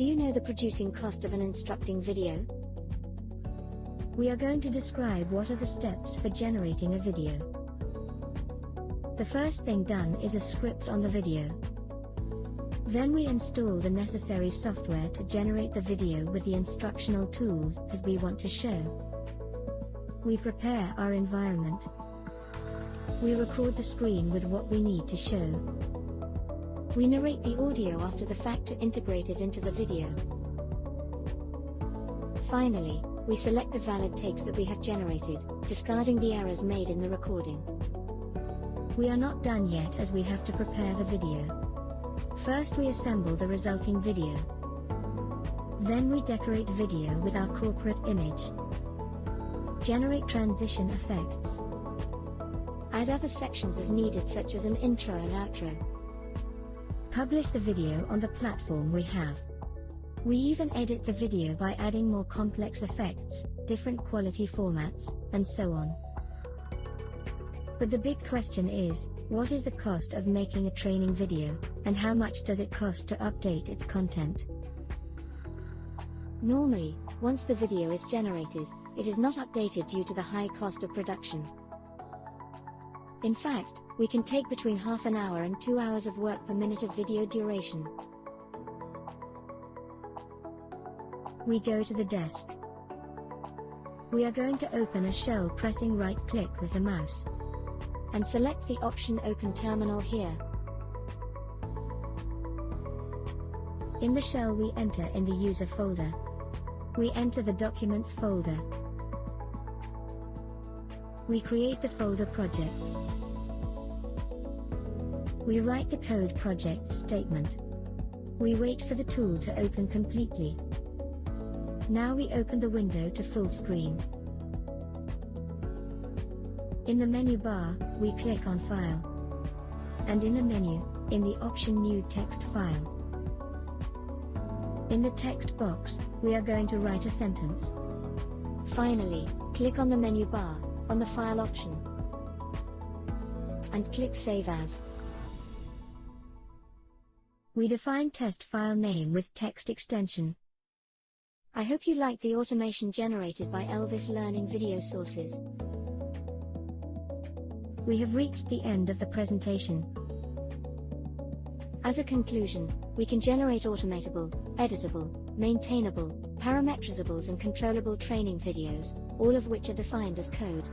Do you know the producing cost of an instructing video? We are going to describe what are the steps for generating a video. The first thing done is a script on the video. Then we install the necessary software to generate the video with the instructional tools that we want to show. We prepare our environment. We record the screen with what we need to show. We narrate the audio after the fact to integrate it into the video. Finally, we select the valid takes that we have generated, discarding the errors made in the recording. We are not done yet as we have to prepare the video. First we assemble the resulting video. Then we decorate video with our corporate image. Generate transition effects. Add other sections as needed, such as an intro and outro. Publish the video on the platform we have. We even edit the video by adding more complex effects, different quality formats, and so on. But the big question is, what is the cost of making a training video, and how much does it cost to update its content? Normally, once the video is generated, it is not updated due to the high cost of production. In fact, we can take between half an hour and 2 hours of work per minute of video duration. We go to the desk. We are going to open a shell, pressing right-click with the mouse. And select the option Open Terminal here. In the shell we enter in the user folder. We enter the Documents folder. We create the folder project. We write the code project statement. We wait for the tool to open completely. Now we open the window to full screen. In the menu bar, we click on File. And in the menu, in the option New Text File. In the text box, we are going to write a sentence. Finally, click on the menu bar, on the File option. And click Save As. We define test file name with text extension. I hope you like the automation generated by LViS Learning Video Sources. We have reached the end of the presentation. As a conclusion, we can generate automatable, editable, maintainable, parametrizables and controllable training videos, all of which are defined as code.